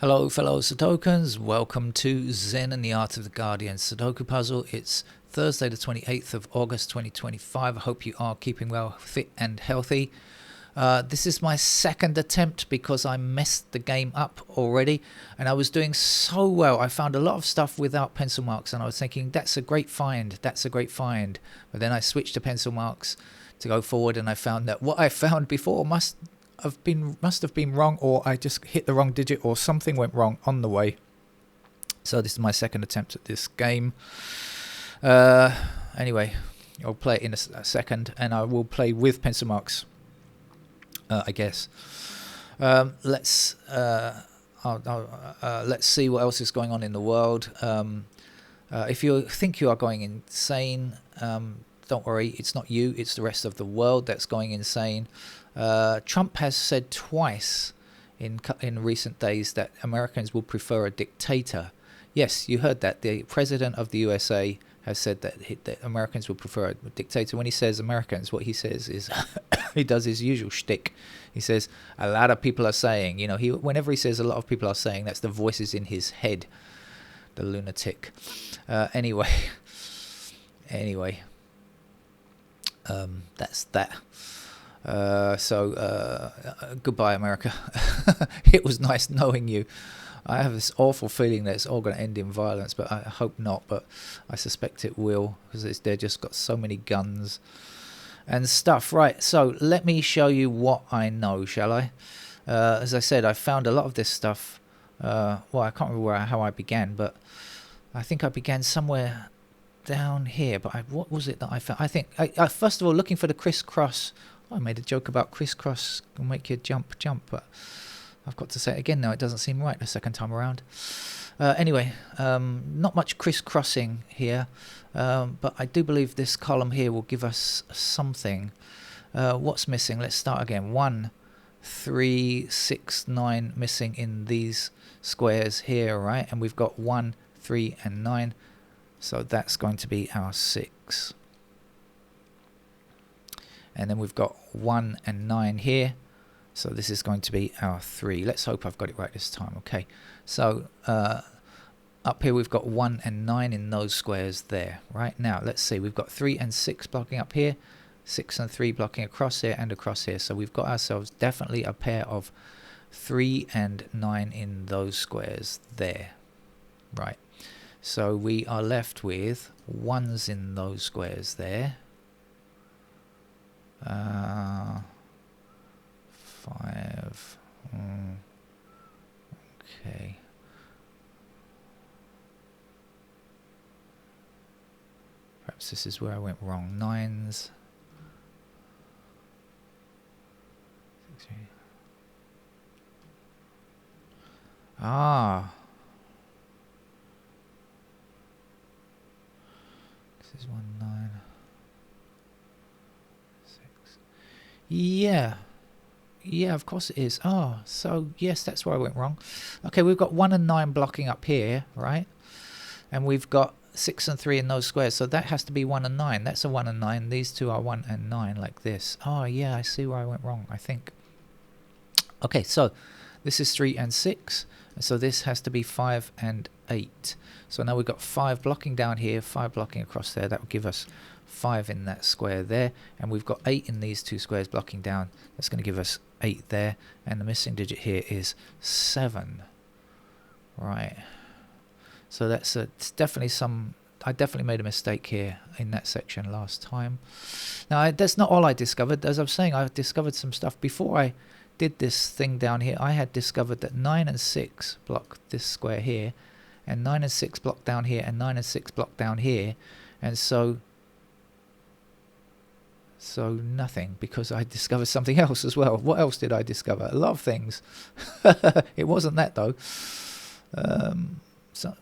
Hello fellow Sudokans, welcome to Zen and the Art of the Guardian Sudoku Puzzle. It's Thursday the 28th of August 2025. I hope you are keeping well, fit and healthy. This is my second attempt because I messed the game up already and I was doing so well. I found a lot of stuff without pencil marks and I was thinking that's a great find, that's a great find. But then I switched to pencil marks to go forward and I found that what I found before must have been wrong, or I just hit the wrong digit, or something went wrong on the way. So this is my second attempt at this game. Anyway, I'll play it in a second, and I will play with pencil marks, I guess. Let's see what else is going on in the world. If you think you are going insane, don't worry, it's not you, it's the rest of the world that's going insane. Trump has said twice in recent days that Americans will prefer a dictator. Yes, you heard that. The president of the USA has said that Americans will prefer a dictator. When he says Americans, what he says is he does his usual shtick. He says a lot of people are saying, you know, whenever he says a lot of people are saying, that's the voices in his head, the lunatic. Anyway, that's that. Goodbye, America. It was nice knowing you. I have this awful feeling that it's all going to end in violence, but I hope not. But I suspect it will, because they've just got so many guns and stuff. Right, so let me show you what I know, shall I? As I said, I found a lot of this stuff. Well, I can't remember how I began, but I think I began somewhere down here. But what was it that I found? I think, first of all, looking for the crisscross. I made a joke about crisscross will make you jump, but I've got to say it again now. It doesn't seem right the second time around. Anyway, not much crisscrossing here, but I do believe this column here will give us something. What's missing? Let's start again. 1, 3, 6, 9 missing in these squares here, right? And we've got 1, 3, and 9. So that's going to be our 6. And then we've got 1 and 9 here. So this is going to be our 3. Let's hope I've got it right this time. Okay. So up here we've got 1 and 9 in those squares there. Right now, let's see. We've got 3 and 6 blocking up here. 6 and 3 blocking across here and across here. So we've got ourselves definitely a pair of 3 and 9 in those squares there. Right. So we are left with 1s in those squares there. 5. Okay. Perhaps this is where I went wrong. 9s. 6, 3. This is 1, 9. Yeah, of course it is. So yes, that's where I went wrong. Okay, we've got 1 and 9 blocking up here, right? And we've got 6 and 3 in those squares, so that has to be 1 and 9. That's a 1 and 9. These two are 1 and 9, like this. Yeah, I see where I went wrong, I think. Okay, so this is 3 and 6, and so this has to be 5 and 8. So now we've got 5 blocking down here, 5 blocking across there. That will give us 5 in that square there, and we've got 8 in these two squares blocking down. That's going to give us 8 there, and the missing digit here is 7. Right. So it's definitely I definitely made a mistake here in that section last time. Now that's not all I discovered. As I was saying, I've discovered some stuff before I did this thing down here. I had discovered that 9 and 6 block this square here, and 9 and 6 block down here, and 9 and 6 block down here, and so nothing, because I discovered something else as well. What else did I discover? A lot of things. It wasn't that though. So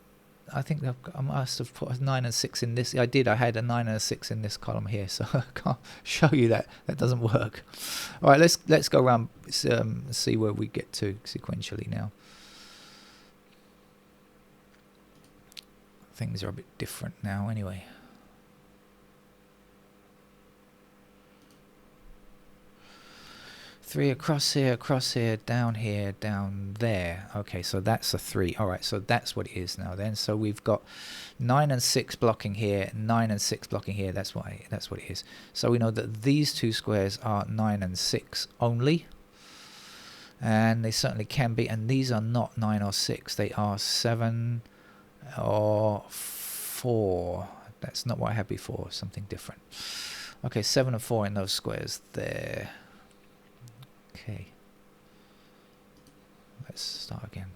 I think I must have put a 9 and 6 in this. I did. I had a 9 and a 6 in this column here, so I can't show you that. That doesn't work. All right, let's go around, see where we get to sequentially now. Things are a bit different now, anyway. 3 across here, down there. Okay, so that's a 3. All right, so that's what it is now then. So we've got 9 and 6 blocking here, 9 and 6 blocking here. That's what it is. So we know that these two squares are 9 and 6 only. And they certainly can be. And these are not 9 or 6. They are 7 or 4. That's not what I had before. Something different. Okay, 7 and 4 in those squares there. Okay. Let's start again.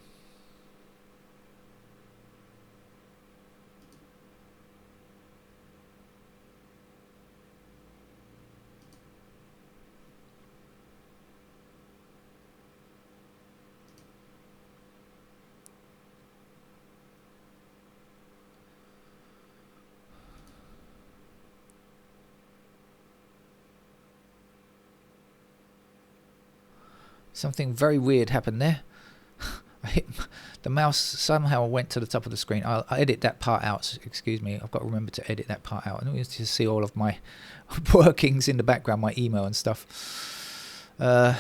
Something very weird happened there. The mouse somehow went to the top of the screen. I'll edit that part out. Excuse me. I've got to remember to edit that part out. I need to see all of my workings in the background, my email and stuff. 6.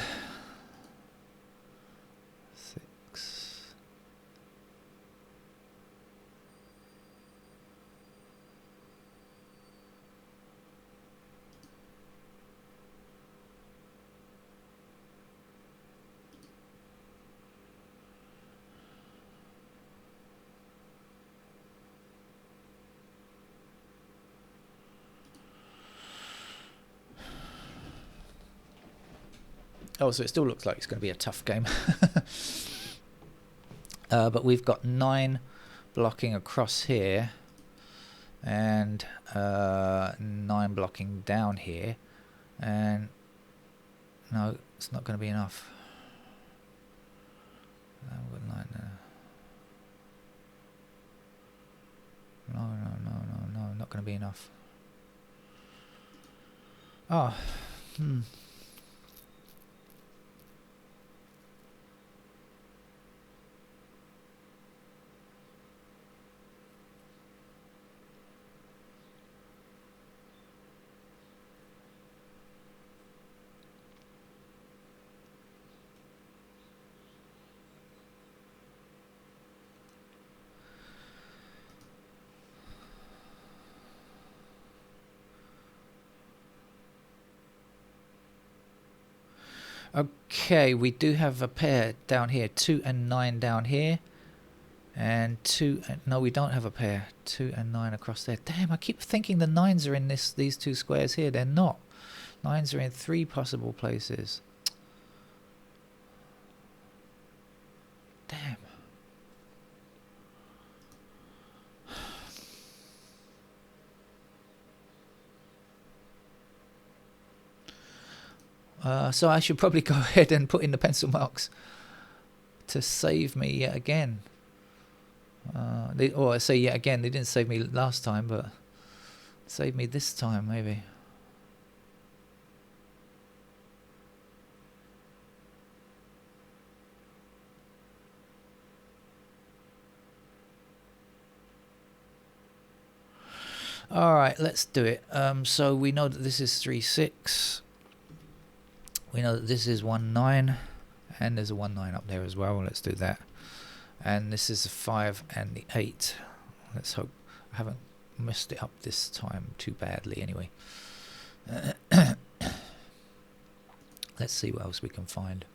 Oh, so it still looks like it's going to be a tough game. But we've got 9 blocking across here and 9 blocking down here. And no, it's not going to be enough. We've got 9 there. No, not going to be enough. Oh, okay, we do have a pair down here, 2 and 9 down here, and 2 and, no, we don't have a pair, 2 and 9 across there. Damn, I keep thinking the 9s are in these two squares here. They're not. 9s are in 3 possible places. Damn. So I should probably go ahead and put in the pencil marks to save me yet again. Or I say yet again, they didn't save me last time, but save me this time maybe. Alright, let's do it. So we know that this is 3, 6. We know that this is 1, 9. And there's a 1, 9 up there as well. Let's do that. And this is a 5 and the 8. Let's hope I haven't messed it up this time too badly anyway. Let's see what else we can find.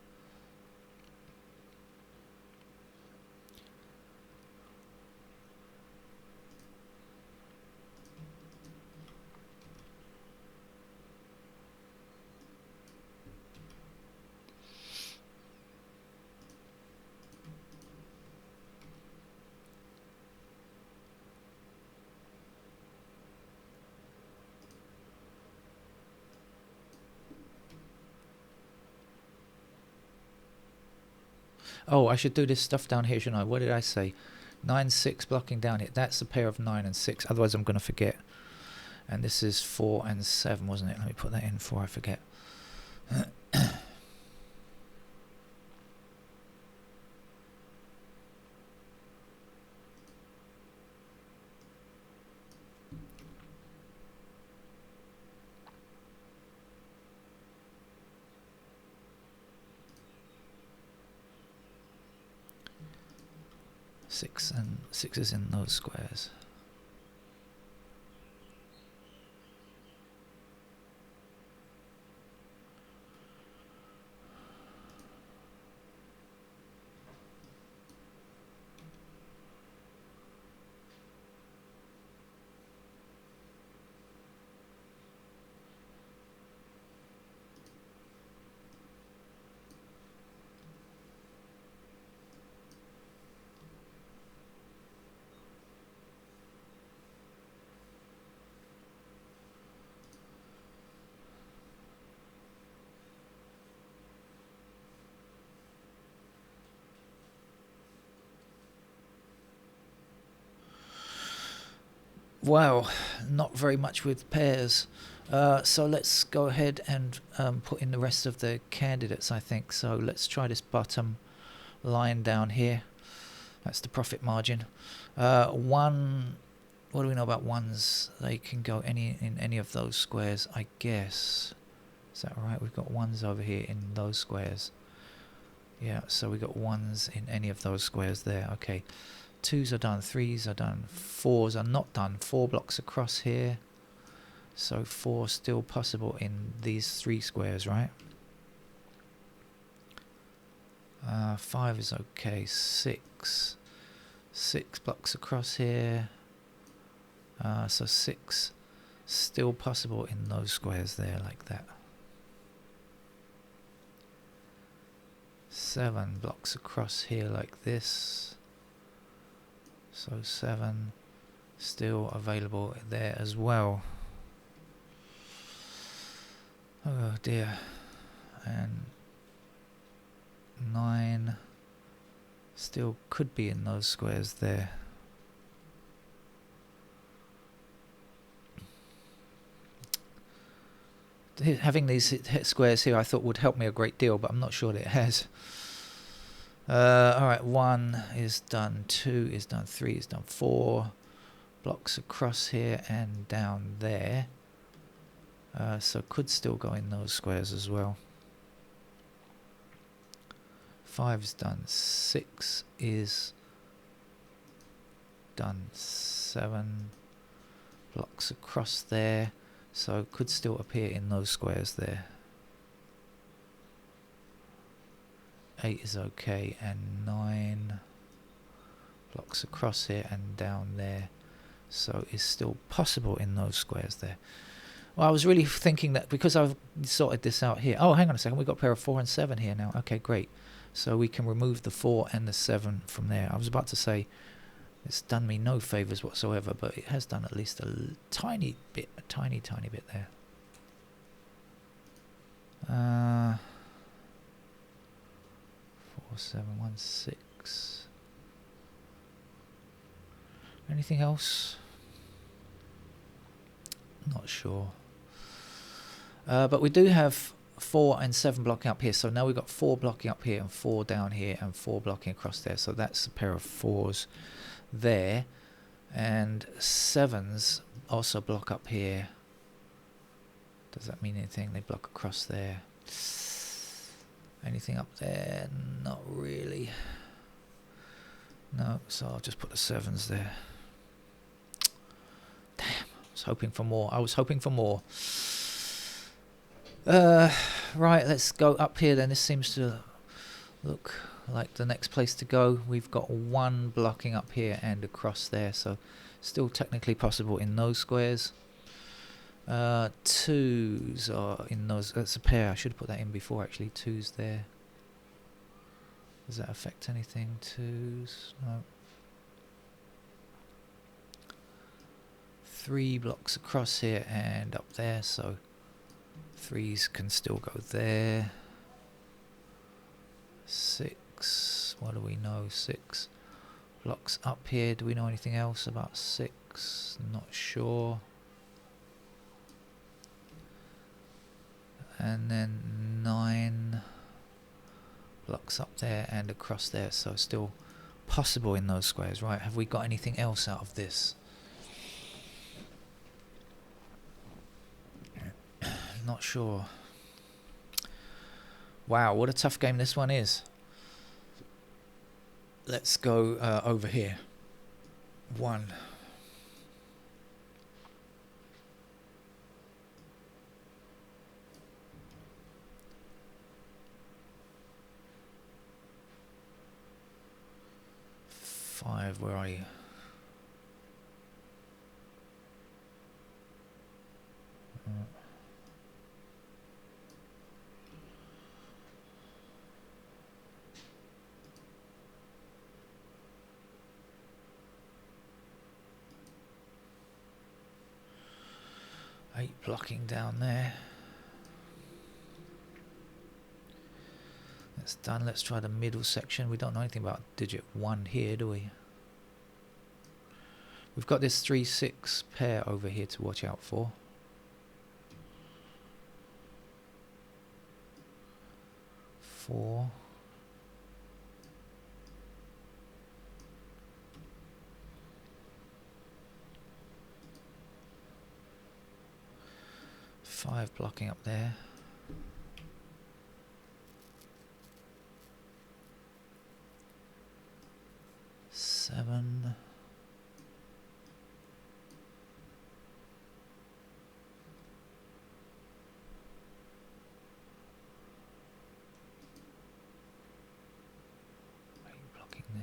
Oh, I should do this stuff down here, shouldn't I? What did I say? 9, 6 blocking down here. That's a pair of 9 and 6. Otherwise, I'm going to forget. And this is 4 and 7, wasn't it? Let me put that in before I forget. 6 is in those squares. Wow, not very much with pairs. So let's go ahead and put in the rest of the candidates, I think. So let's try this bottom line down here. That's the profit margin. One, what do we know about ones? They can go in any of those squares, I guess. Is that right? We've got ones over here in those squares. Yeah, so we got ones in any of those squares there. Okay. 2s are done, 3s are done, 4s are not done. 4 blocks across here. So 4 still possible in these 3 squares, right? 5 is okay. 6 blocks across here. So 6 still possible in those squares there, like that. 7 blocks across here like this. So 7 still available there as well. Oh dear. And 9 still could be in those squares there. Having these squares here I thought would help me a great deal, but I'm not sure that it has. Alright, 1 is done, 2 is done, 3 is done, 4 blocks across here and down there. So could still go in those squares as well. 5 is done, 6 is done, 7 blocks across there. So could still appear in those squares there. 8 is okay, and 9 blocks across here and down there, so is still possible in those squares there. Well, I was really thinking that because I've sorted this out here. Oh, hang on a second, we've got a pair of 4 and 7 here now. Okay, great. So we can remove the 4 and the 7 from there. I was about to say it's done me no favours whatsoever, but it has done at least a tiny bit, a tiny bit there. 4, 7, 1, 6. Anything else? Not sure. But we do have 4 and 7 blocking up here. So now we've got 4 blocking up here and 4 down here and 4 blocking across there. So that's a pair of 4s there. And 7s also block up here. Does that mean anything? They block across there. Anything up there? Not really. No, so I'll just put the 7s there. Damn, I was hoping for more. I was hoping for more. Right, let's go up here then. This seems to look like the next place to go. We've got 1 blocking up here and across there, so still technically possible in those squares. 2s are in those. That's a pair. I should have put that in before actually. 2s there. Does that affect anything? 2s? No. 3 blocks across here and up there, so 3s can still go there. 6. What do we know? 6 blocks up here. Do we know anything else about 6? Not sure. And then 9 blocks up there and across there, so still possible in those squares. Right, have we got anything else out of this? Not sure. Wow, what a tough game this one is. let's go over here. 1. Five, where are you? Eight blocking down there. That's done. Let's try the middle section. We don't know anything about digit 1 here, do we? We've got this 3-6 pair over here to watch out for. Four. Five blocking up there. Seven. Eight blocking there.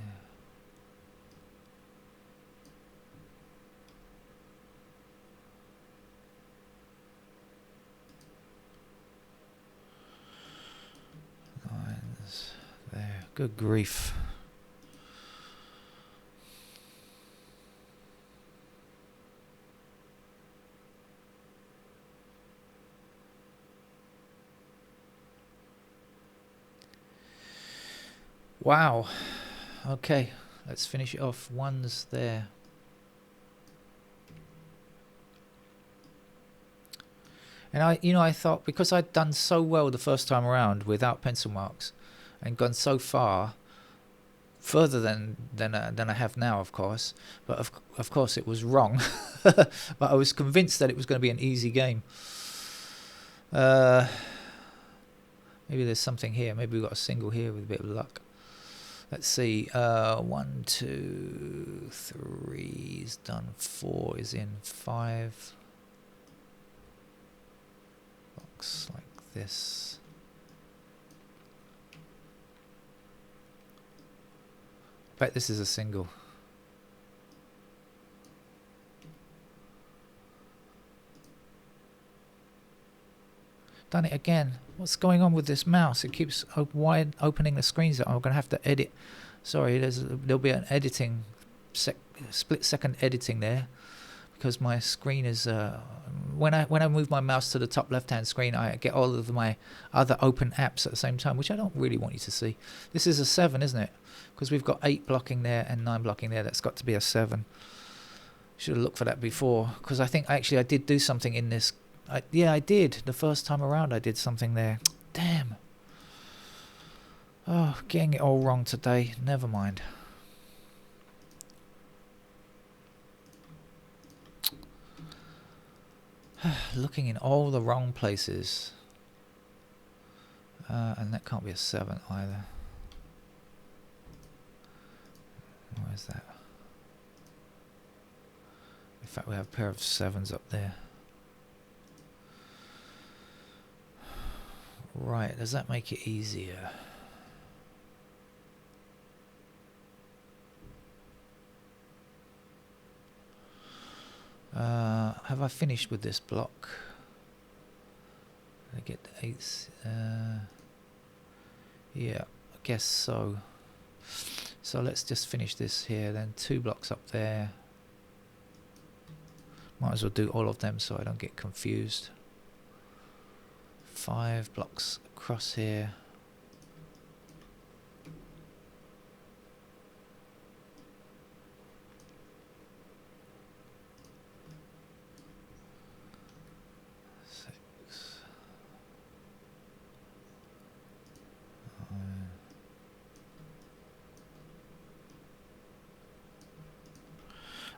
Nines there. Good grief. Wow. Okay, let's finish it off. One's there. And I thought because I'd done so well the first time around without pencil marks and gone so far further than I have now, of course, but of course it was wrong. But I was convinced that it was going to be an easy game. Maybe there's something here. Maybe we've got a single here with a bit of luck. Let's see. 1, 2, 3 is done. 4 is in. 5. Looks like this. I bet this is a single. Done it again. What's going on with this mouse? It keeps wide opening the screens that I'm going to have to edit. Sorry, there'll be an editing split second editing there because my screen is when I move my mouse to the top left hand screen, I get all of my other open apps at the same time, which I don't really want you to see. This is a 7, isn't it? Because we've got 8 blocking there and 9 blocking there. That's got to be a 7. Should have looked for that before, because I think actually I did do something in this. Yeah, I did. The first time around I did something there. Damn. Oh, getting it all wrong today. Never mind. Looking in all the wrong places. And that can't be a 7 either. Where's that? In fact, we have a pair of 7s up there. Right, does that make it easier? Have I finished with this block? I get the 8s. Yeah, I guess so. So let's just finish this here, then 2 blocks up there. Might as well do all of them so I don't get confused. 5 blocks across here.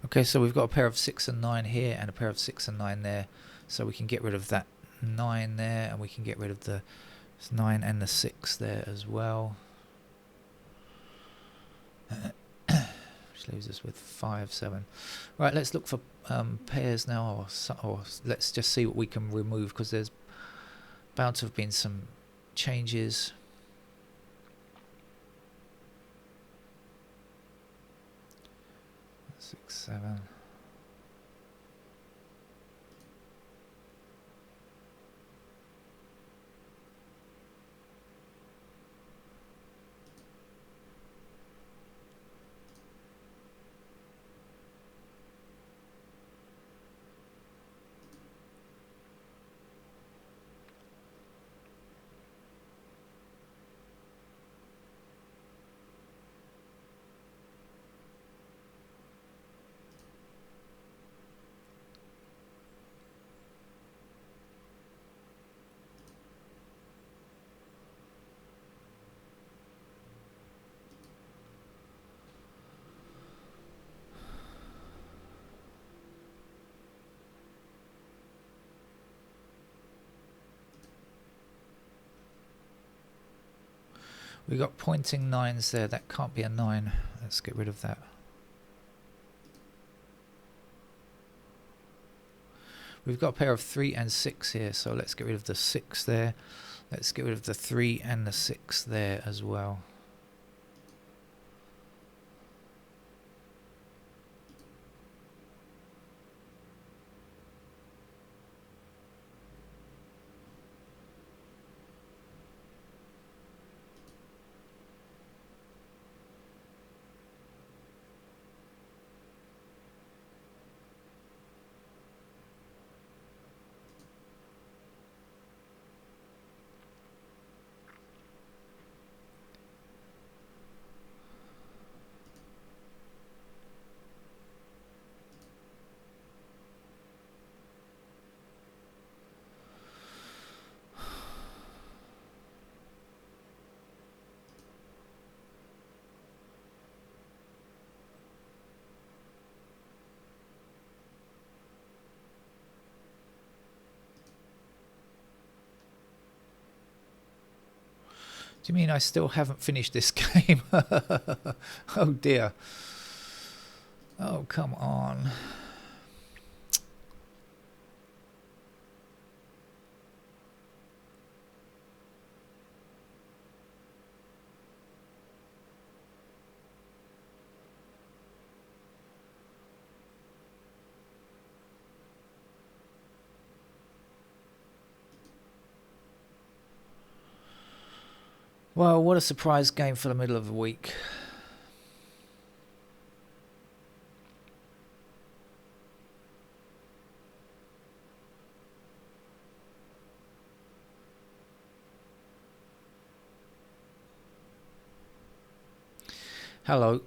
Okay, so we've got a pair of 6 and 9 here and a pair of 6 and 9 there, so we can get rid of that 9 there, and we can get rid of the 9 and the 6 there as well. which leaves us with 5, 7. Right, let's look for pairs now, or let's just see what we can remove, because there's bound to have been some changes. Six, 7. We got pointing 9s there. That can't be a 9. Let's get rid of that. We've got a pair of 3 and 6 here, so let's get rid of the 6 there. Let's get rid of the 3 and the 6 there as well. Do you mean I still haven't finished this game? Oh dear. Oh, come on. Well, what a surprise game for the middle of the week. Hello.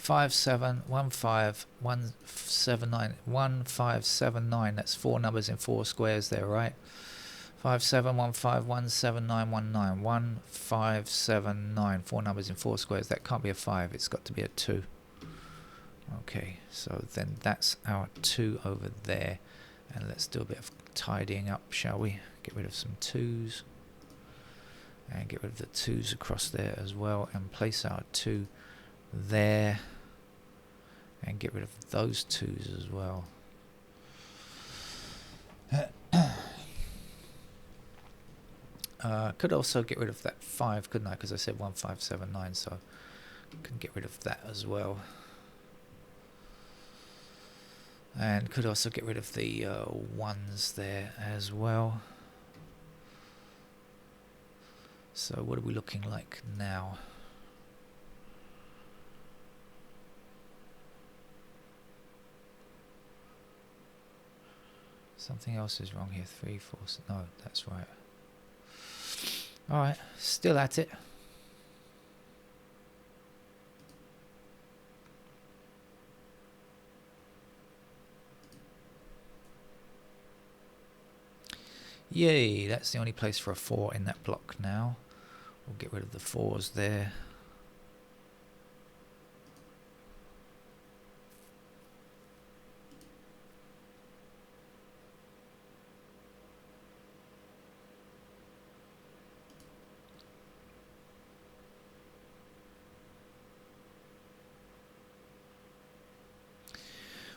5715179179 1579. That's 4 numbers in 4 squares there, right? 5715179119 1579. 4 numbers in 4 squares. That can't be a 5. It's got to be a 2. Okay, so then that's our 2 over there. And let's do a bit of tidying up, shall we? Get rid of some 2s. And get rid of the 2s across there as well. And place our 2 there. And get rid of those 2s as well. Could also get rid of that 5, couldn't I? Because I said 1579, so I can get rid of that as well. And could also get rid of the 1s there as well. So what are we looking like now? Something else is wrong here. 3, 4, no, that's right. Alright, still at it. Yay, that's the only place for a 4 in that block now. We'll get rid of the 4s there.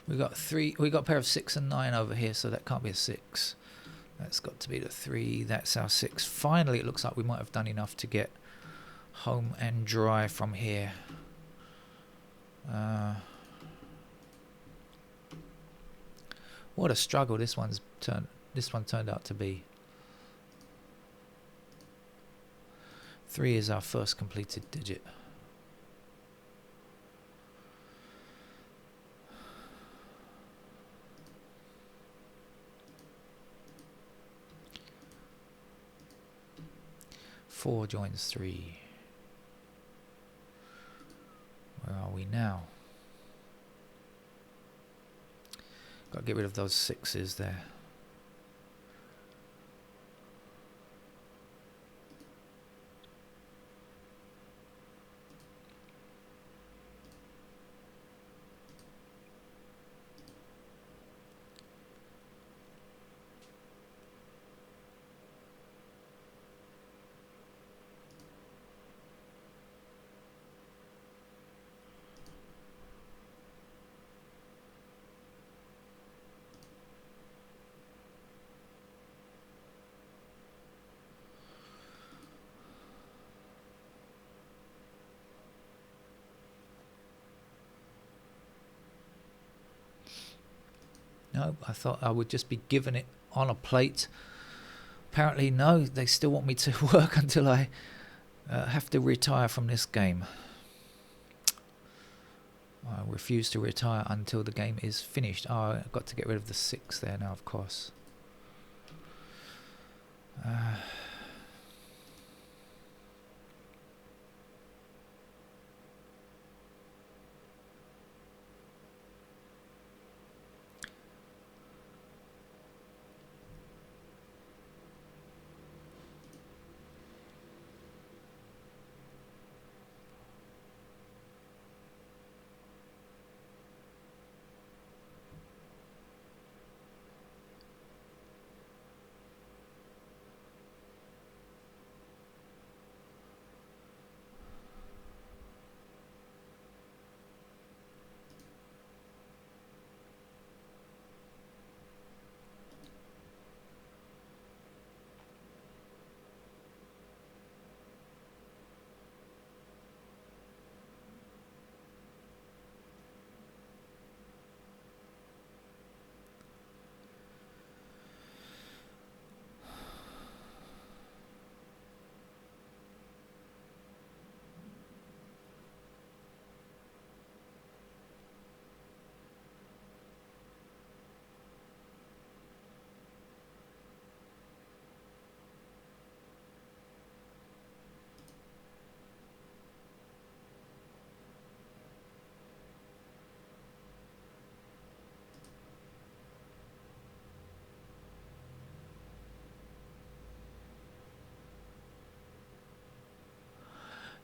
We got three. We got a pair of 6 and 9 over here, so that can't be a 6. That's got to be the 3. That's our 6. Finally, it looks like we might have done enough to get home and dry from here. What a struggle this one turned out to be. 3 is our first completed digit. Four joins 3. Where are we now? Got to get rid of those 6s there. No, I thought I would just be given it on a plate. Apparently, no, they still want me to work until I have to retire from this game. I refuse to retire until the game is finished. Oh, I've got to get rid of the 6 there now, of course.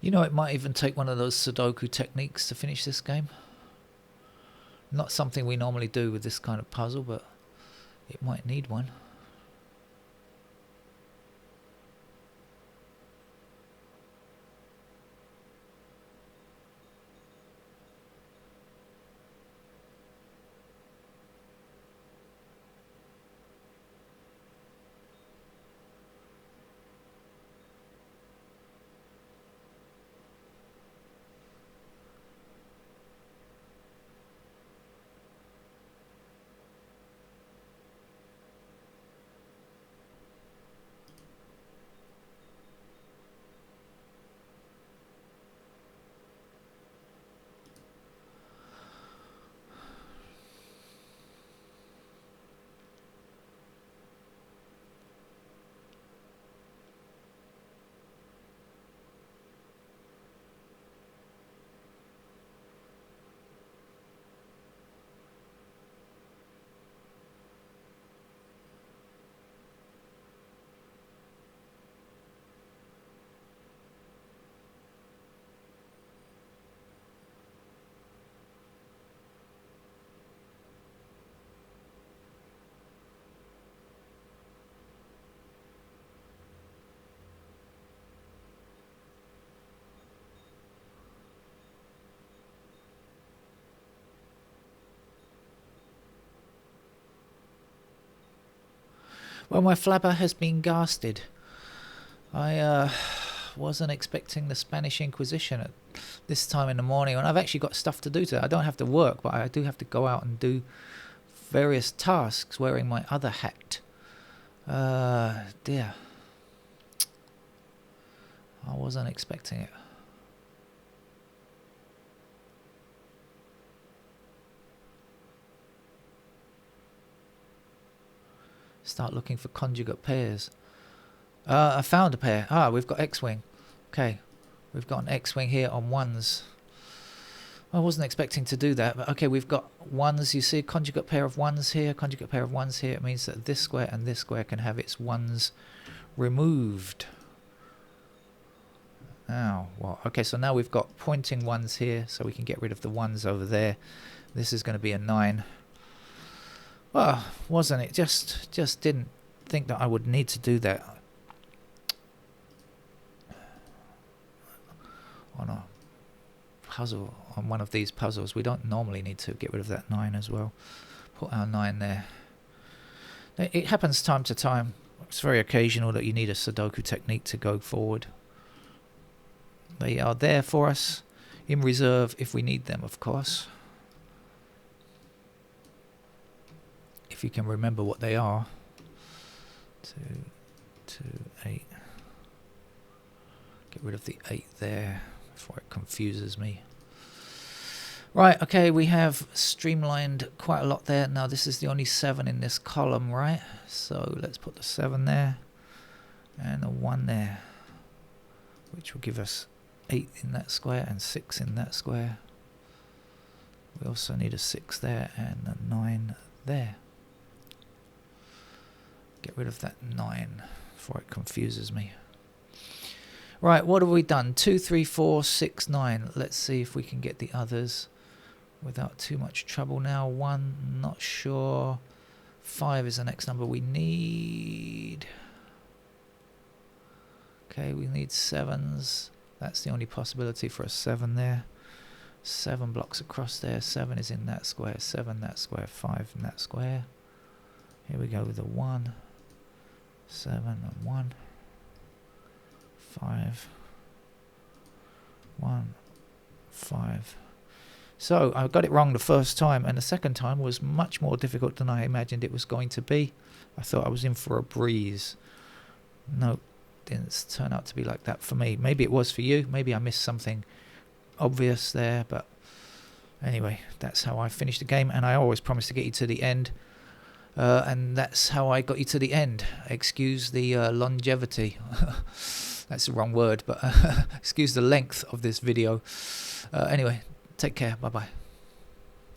You know, it might even take one of those Sudoku techniques to finish this game. Not something we normally do with this kind of puzzle, but it might need one. Well, my flabber has been gasted. I wasn't expecting the Spanish Inquisition at this time in the morning, and I've actually got stuff to do today. I don't have to work, but I do have to go out and do various tasks wearing my other hat. Dear. I wasn't expecting it. Start looking for conjugate pairs. I found a pair. We've got X-Wing. Okay. We've got an X-Wing here on ones. I wasn't expecting to do that, but okay, we've got ones. You see a conjugate pair of ones here, conjugate pair of ones here. It means that this square and this square can have its ones removed. Oh, well, okay, so now we've got pointing ones here, so we can get rid of the ones over there. This is going to be a 9. Well, wasn't it? Just didn't think that I would need to do that. On a puzzle, on one of these puzzles, we don't normally need to get rid of that 9 as well. Put our 9 there. It happens time to time. It's very occasional that you need a Sudoku technique to go forward. They are there for us in reserve if we need them, of course. If you can remember what they are. 2, 2, 8. Get rid of the 8 there before it confuses me. Right, okay, we have streamlined quite a lot there. Now this is the only 7 in this column, right? So let's put the 7 there and a 1 there, which will give us 8 in that square and 6 in that square. We also need a 6 there and a 9 there. Get rid of that 9 before it confuses me. Right, what have we done? 2, 3, 4, 6, 9. Let's see if we can get the others without too much trouble now. 1, not sure. 5 is the next number we need. Okay, we need 7s. That's the only possibility for a 7 there. 7 blocks across there. 7 is in that square. 7 that square. 5 in that square. Here we go with a 1. 7 and 1. 5. 1. 5. So I got it wrong the first time, and the second time was much more difficult than I imagined it was going to be. I thought I was in for a breeze. No, didn't turn out to be like that for me. Maybe it was for you. Maybe I missed something obvious there, but anyway, that's how I finished the game, and I always promise to get you to the end. And that's how I got you to the end. Excuse the longevity. That's the wrong word, but excuse the length of this video. Anyway, take care. Bye-bye.